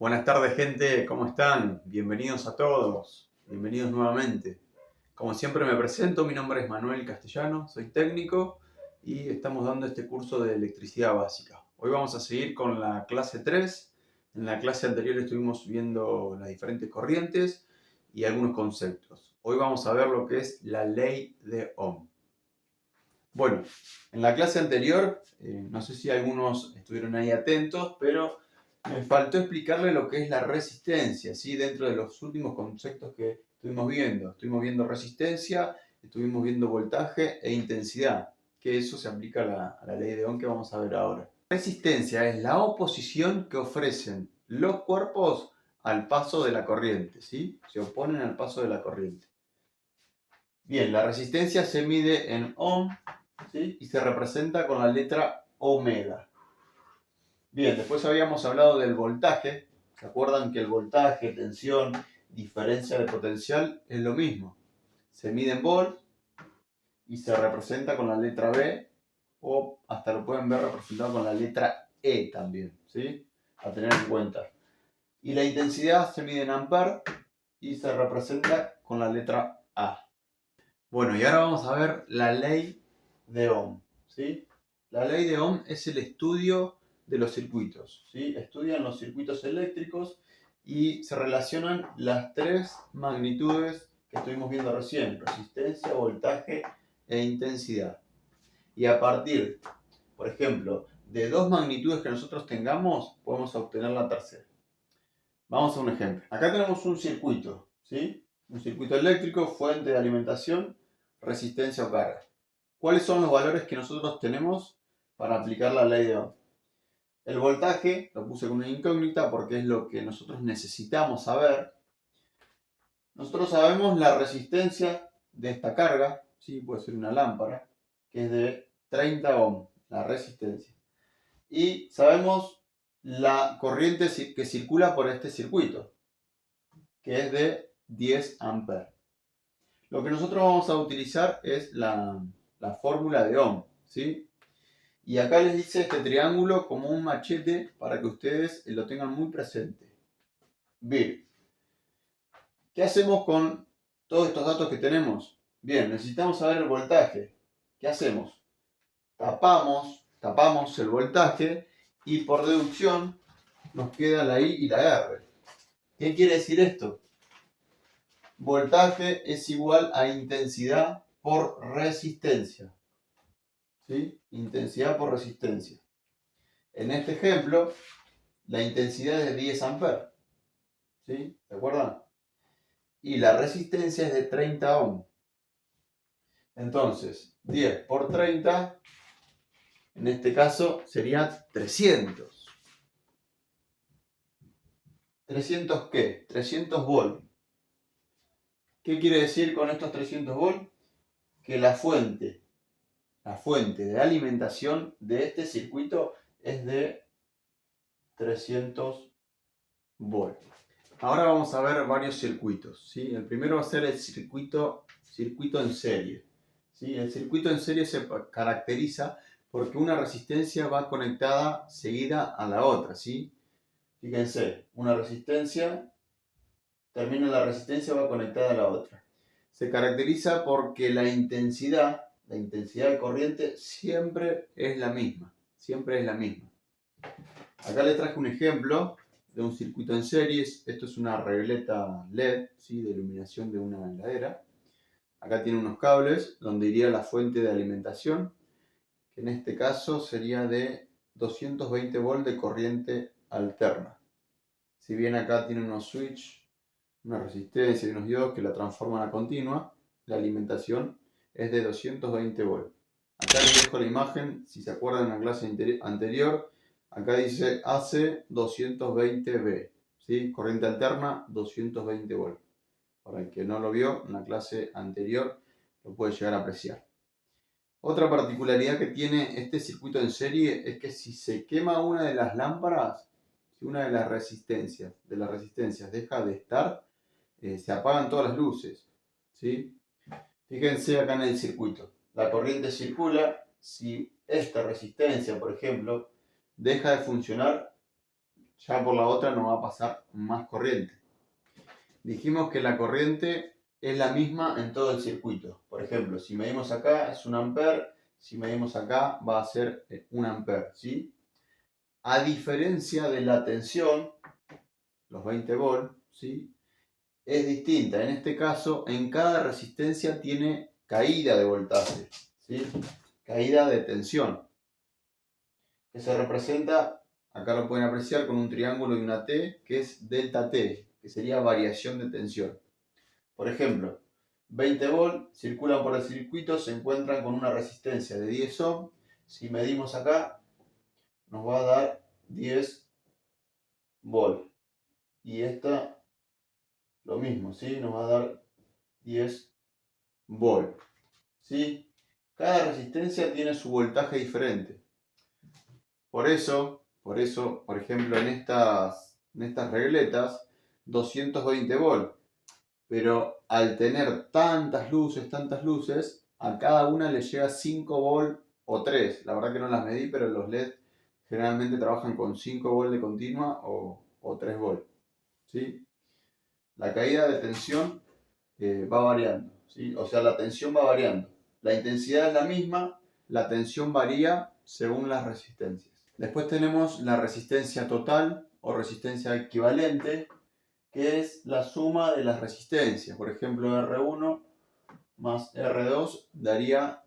Buenas tardes, gente, ¿cómo están? Bienvenidos a todos, bienvenidos nuevamente. Como siempre me presento, mi nombre es Manuel Castellano, soy técnico y estamos dando este curso de electricidad básica. Hoy vamos a seguir con la clase 3. En la clase anterior estuvimos viendo las diferentes corrientes y algunos conceptos. Hoy vamos a ver lo que es la ley de Ohm. Bueno, en la clase anterior, no sé si algunos estuvieron ahí atentos, pero me faltó explicarle lo que es la resistencia, ¿sí? Dentro de los últimos conceptos que estuvimos viendo. Estuvimos viendo resistencia, estuvimos viendo voltaje e intensidad, que eso se aplica a la ley de Ohm que vamos a ver ahora. Resistencia es la oposición que ofrecen los cuerpos al paso de la corriente, ¿sí? Se oponen al paso de la corriente. Bien, la resistencia se mide en ohm, ¿sí? Y se representa con la letra omega. Bien, después habíamos hablado del voltaje. ¿Se acuerdan que el voltaje, tensión, diferencia de potencial es lo mismo? Se mide en volt y se representa con la letra B, o hasta lo pueden ver representado con la letra E también, ¿sí? A tener en cuenta. Y la intensidad se mide en ampere y se representa con la letra A. Bueno, y ahora vamos a ver la ley de Ohm, ¿sí? La ley de Ohm es el estudio de los circuitos, ¿sí? Estudian los circuitos eléctricos y se relacionan las tres magnitudes que estuvimos viendo recién: resistencia, voltaje e intensidad. Y a partir, por ejemplo, de dos magnitudes que nosotros tengamos, podemos obtener la tercera. Vamos a un ejemplo. Acá tenemos un circuito, ¿sí? Un circuito eléctrico, fuente de alimentación, resistencia o carga. ¿Cuáles son los valores que nosotros tenemos para aplicar la ley de Ohm? El voltaje lo puse con una incógnita porque es lo que nosotros necesitamos saber. Nosotros sabemos la resistencia de esta carga, ¿sí? Puede ser una lámpara, que es de 30 ohm, la resistencia. Y sabemos la corriente que circula por este circuito, que es de 10 amperes. Lo que nosotros vamos a utilizar es la fórmula de Ohm, ¿sí? Y acá les hice este triángulo como un machete para que ustedes lo tengan muy presente. Bien, ¿qué hacemos con todos estos datos que tenemos? Bien, necesitamos saber el voltaje. ¿Qué hacemos? Tapamos el voltaje y por deducción nos queda la I y la R. ¿Qué quiere decir esto? Voltaje es igual a intensidad por resistencia, ¿sí? Intensidad por resistencia. En este ejemplo, la intensidad es de 10 amperes, ¿sí? ¿Se acuerdan? Y la resistencia es de 30 ohm. Entonces, 10 por 30, en este caso, sería 300. ¿300 qué? 300 volts. ¿Qué quiere decir con estos 300 volts? Que la fuente de alimentación de este circuito es de 300 volts. Ahora vamos a ver varios circuitos, ¿sí? El primero va a ser el circuito en serie, ¿sí? El circuito en serie se caracteriza porque una resistencia va conectada seguida a la otra, ¿sí? Fíjense, una resistencia, termina la resistencia, va conectada a la otra. Se caracteriza porque la intensidad de corriente siempre es la misma, siempre es la misma. Acá les traje un ejemplo de un circuito en series. Esto es una regleta LED, ¿sí? De iluminación de una heladera. Acá tiene unos cables donde iría la fuente de alimentación, que en este caso sería de 220 volts de corriente alterna. Si bien acá tiene unos switch, una resistencia y unos diodos que la transforman a continua, la alimentación es de 220 volts. Acá les dejo la imagen, si se acuerdan en la clase anterior, acá dice AC 220V, ¿sí? Corriente alterna 220 volts. Para el que no lo vio en la clase anterior, lo puede llegar a apreciar. Otra particularidad que tiene este circuito en serie es que si se quema una de las lámparas, si una de las resistencias deja de estar, se apagan todas las luces, ¿sí? Fíjense acá en el circuito. La corriente circula. Si esta resistencia, por ejemplo, deja de funcionar, ya por la otra no va a pasar más corriente. Dijimos que la corriente es la misma en todo el circuito. Por ejemplo, si medimos acá es 1 ampere, si medimos acá va a ser 1 ampere, ¿sí? A diferencia de la tensión, los 20 volts, ¿sí? Es distinta. En este caso, en cada resistencia tiene caída de voltaje, ¿sí? Caída de tensión, que se representa, acá lo pueden apreciar con un triángulo y una T, que es delta T, que sería variación de tensión. Por ejemplo, 20 volts circulan por el circuito, se encuentran con una resistencia de 10 ohm. Si medimos acá, nos va a dar 10 volts. Y esta, lo mismo, ¿sí? Nos va a dar 10 volts, ¿sí? Cada resistencia tiene su voltaje diferente. Por eso, por ejemplo, en estas regletas, 220 volts. Pero al tener tantas luces, a cada una le llega 5 volts o 3. La verdad que no las medí, pero los LED generalmente trabajan con 5 volts de continua o 3 volts, ¿sí? La caída de tensión va variando, ¿sí? O sea, la tensión va variando. La intensidad es la misma, la tensión varía según las resistencias. Después tenemos la resistencia total o resistencia equivalente, que es la suma de las resistencias. Por ejemplo, R1 más R2 daría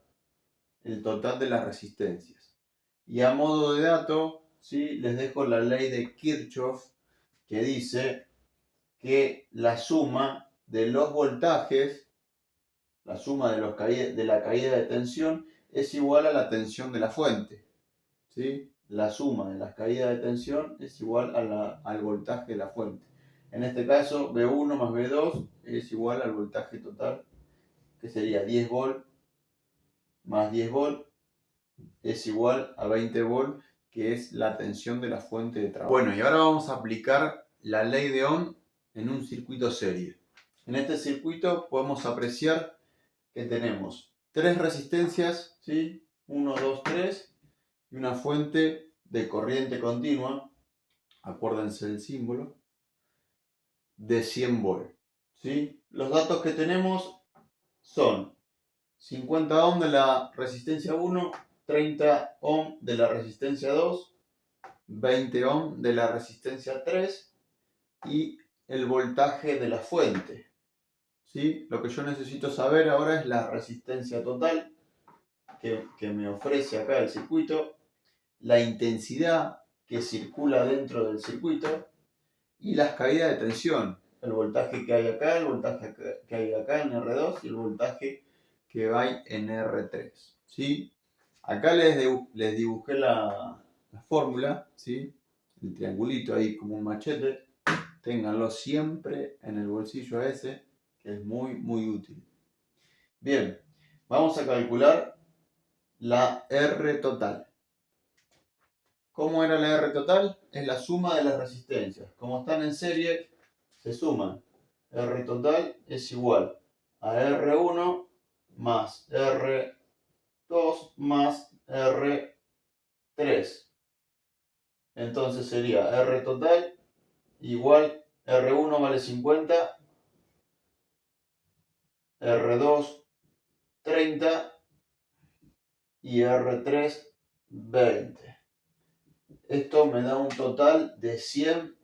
el total de las resistencias. Y a modo de dato, ¿sí? Les dejo la ley de Kirchhoff, que dice que la suma de los voltajes, la suma de la caída de tensión, es igual a la tensión de la fuente, ¿sí? La suma de las caídas de tensión es igual al voltaje de la fuente. En este caso, V1 más V2 es igual al voltaje total, que sería 10 volts más 10 volts es igual a 20 volts, que es la tensión de la fuente de trabajo. Bueno, y ahora vamos a aplicar la ley de Ohm en un circuito serie. En este circuito podemos apreciar que tenemos 3 resistencias, ¿sí? 1, 2, 3, y una fuente de corriente continua, acuérdense del símbolo, de 100 volts, ¿sí? Los datos que tenemos son 50 ohm de la resistencia 1, 30 ohm de la resistencia 2, 20 ohm de la resistencia 3 y el voltaje de la fuente, ¿sí? Lo que yo necesito saber ahora es la resistencia total que me ofrece acá el circuito, la intensidad que circula dentro del circuito y las caídas de tensión, el voltaje que hay acá, el voltaje que hay acá en R2 y el voltaje que hay en R3, ¿sí? Acá les dibujé la fórmula, ¿sí? El triangulito ahí como un machete, ténganlo siempre en el bolsillo ese, que es muy, muy útil. Bien, vamos a calcular la R total. ¿Cómo era la R total? Es la suma de las resistencias. Como están en serie, se suman. R total es igual a R1 más R2 más R3. Entonces sería R total igual R1 vale 50, R2 30 y R3 20. Esto me da un total de 100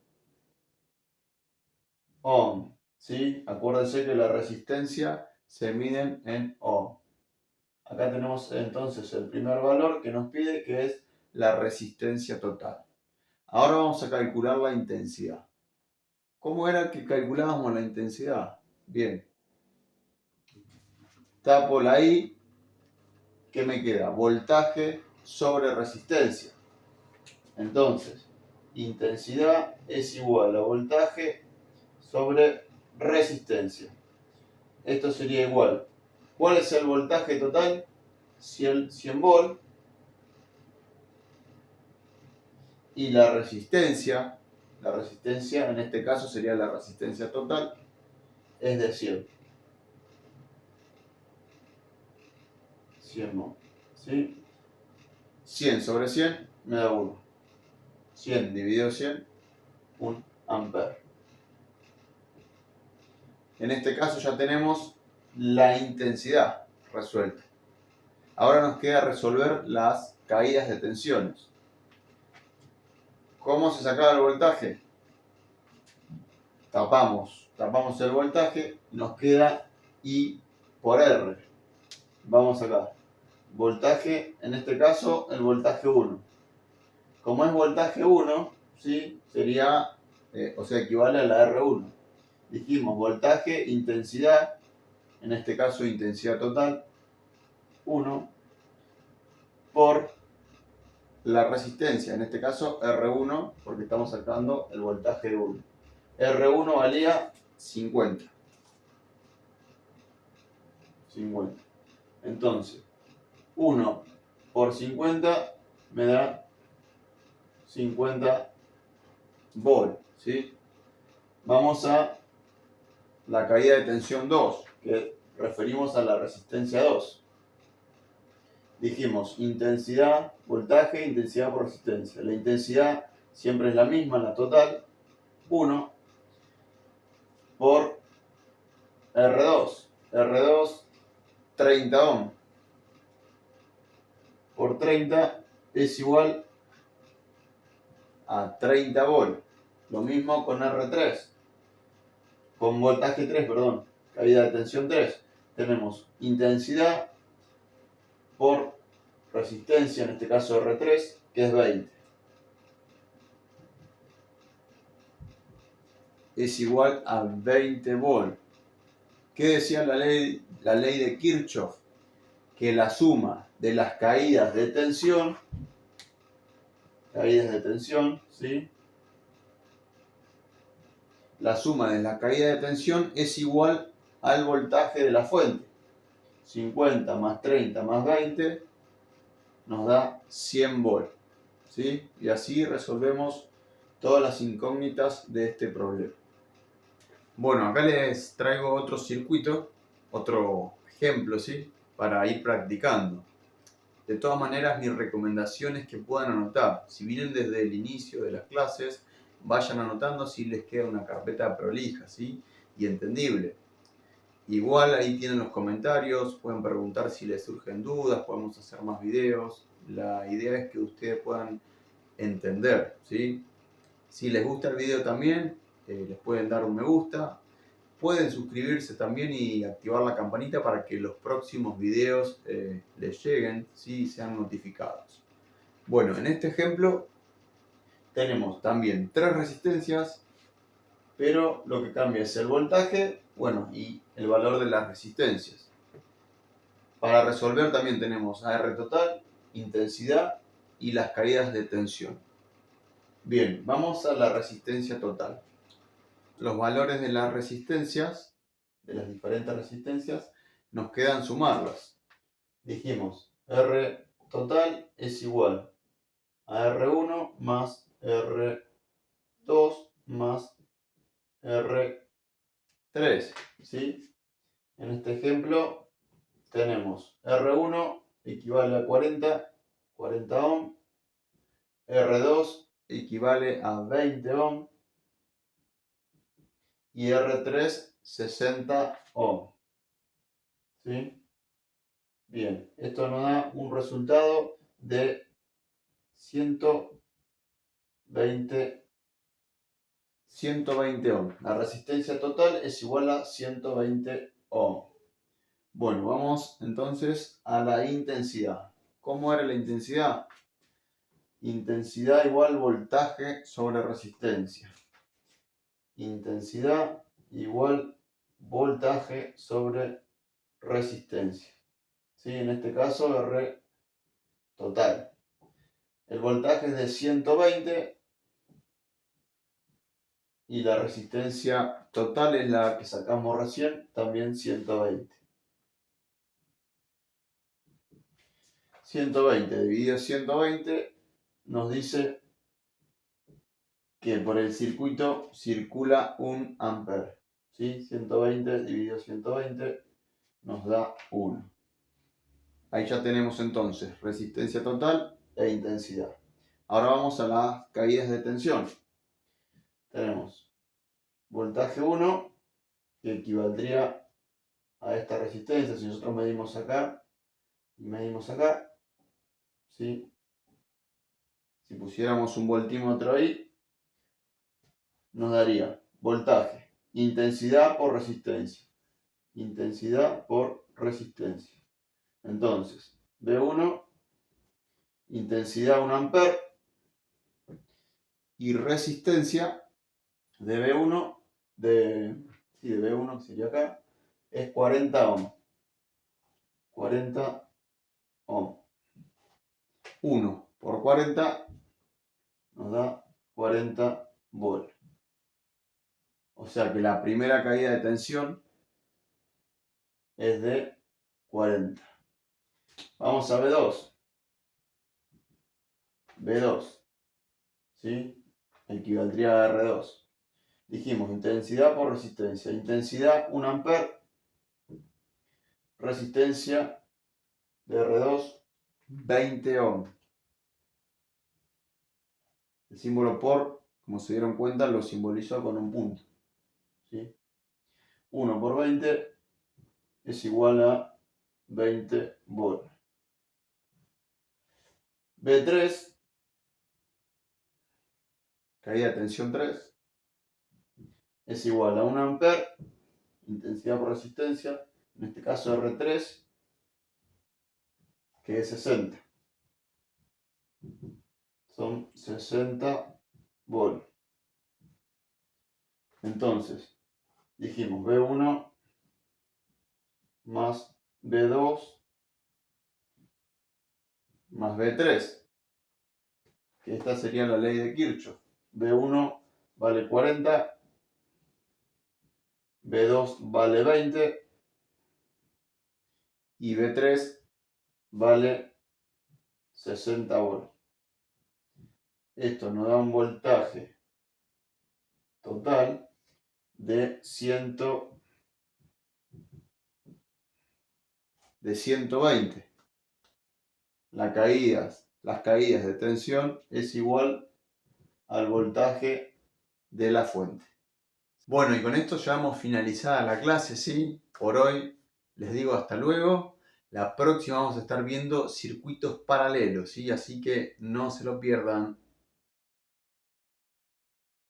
ohm, ¿sí? Acuérdense que la resistencia se mide en ohm. Acá tenemos entonces el primer valor que nos pide, que es la resistencia total. Ahora vamos a calcular la intensidad. ¿Cómo era que calculábamos la intensidad? Bien. Tapo la I. ¿Qué me queda? Voltaje sobre resistencia. Entonces, intensidad es igual a voltaje sobre resistencia. Esto sería igual. ¿Cuál es el voltaje total? 100 volts. Y la resistencia en este caso sería la resistencia total, es de 100. 100 ohms, ¿sí? 100 sobre 100 me da 1. 100 dividido 100 1 ampere. En este caso ya tenemos la intensidad resuelta. Ahora nos queda resolver las caídas de tensiones. ¿Cómo se sacaba el voltaje? Tapamos el voltaje, nos queda I por R. Vamos acá. Voltaje, en este caso, el voltaje 1. Como es voltaje 1, ¿sí? Sería, equivale a la R1. Dijimos voltaje, intensidad, en este caso intensidad total, 1, por la resistencia, en este caso R1, porque estamos sacando el voltaje de 1. R1 valía 50. Entonces, 1 por 50 me da 50 volt, ¿sí? Vamos a la caída de tensión 2, que referimos a la resistencia 2. Dijimos intensidad, voltaje, intensidad por resistencia. La intensidad siempre es la misma, la total, 1 por R2. R2, 30 ohm. Por 30 es igual a 30 volt. Lo mismo con R3. Con voltaje 3, perdón. Caída de tensión 3. Tenemos intensidad por resistencia, en este caso R3, que es 20. Es igual a 20 volt. ¿Qué decía la ley de Kirchhoff? Que la suma de las caídas de tensión, ¿sí? La suma de la caída de tensión es igual al voltaje de la fuente. 50 más 30 más 20 nos da 100 volt, ¿sí? Y así resolvemos todas las incógnitas de este problema. Bueno, acá les traigo otro circuito, otro ejemplo, ¿sí? Para ir practicando. De todas maneras, mi recomendación es que puedan anotar. Si vienen desde el inicio de las clases, vayan anotando si les queda una carpeta prolija, ¿sí? Y entendible. Igual ahí tienen los comentarios, pueden preguntar si les surgen dudas, podemos hacer más videos. La idea es que ustedes puedan entender, ¿sí? Si les gusta el video también, les pueden dar un me gusta. Pueden suscribirse también y activar la campanita para que los próximos videos les lleguen, ¿sí? Y sean notificados. Bueno, en este ejemplo tenemos también 3 resistencias, pero lo que cambia es el voltaje, bueno, y el valor de las resistencias. Para resolver también tenemos AR total, intensidad y las caídas de tensión. Bien, vamos a la resistencia total. Los valores de las resistencias, de las diferentes resistencias, nos quedan sumarlas. Dijimos, R total es igual a R1 más R2 más R3, ¿sí? En este ejemplo tenemos R1 equivale a 40 ohm, R2 equivale a 20 ohm y R3 60 ohm, ¿sí? Bien, esto nos da un resultado de 120 ohm. La resistencia total es igual a 120 ohm. Bueno, vamos entonces a la intensidad. ¿Cómo era la intensidad? Intensidad igual voltaje sobre resistencia. Intensidad igual voltaje sobre resistencia. ¿Sí? En este caso R total. El voltaje es de 120 y la resistencia total es la que sacamos recién, también 120. 120 dividido 120 nos dice que por el circuito circula 1 ampere. ¿Sí? 120 dividido 120 nos da 1. Ahí ya tenemos entonces resistencia total e intensidad. Ahora vamos a las caídas de tensión. tenemos voltaje 1, que equivaldría a esta resistencia. Si nosotros medimos acá y medimos acá, ¿sí? Si pusiéramos un voltímetro ahí, nos daría voltaje, intensidad por resistencia. Intensidad por resistencia. Entonces, V1, intensidad 1 amper, y resistencia de V1, de V1 que sería acá, es 40 ohms. 40 ohms. 1 por 40 nos da 40 volts. O sea que la primera caída de tensión es de 40. Vamos a V2. V2, ¿sí? Equivaldría a R2. Dijimos intensidad por resistencia. Intensidad 1 amper. Resistencia de R2 20 ohms. El símbolo por, como se dieron cuenta, lo simbolizo con un punto. ¿Sí? 1 por 20 es igual a 20 volts. V3, caída de tensión 3, es igual a 1 amper, intensidad por resistencia, en este caso R3, que es 60. Son 60 volts. Entonces, dijimos V1 más V2 más V3, que esta sería la ley de Kirchhoff. V1 vale 40, V2 vale 20 y V3 vale 60 volts. Esto nos da un voltaje total de 120. Las caídas de tensión es igual al voltaje de la fuente. Bueno, y con esto ya hemos finalizada la clase, ¿sí? Por hoy les digo hasta luego. La próxima vamos a estar viendo circuitos paralelos, ¿sí? Así que no se lo pierdan.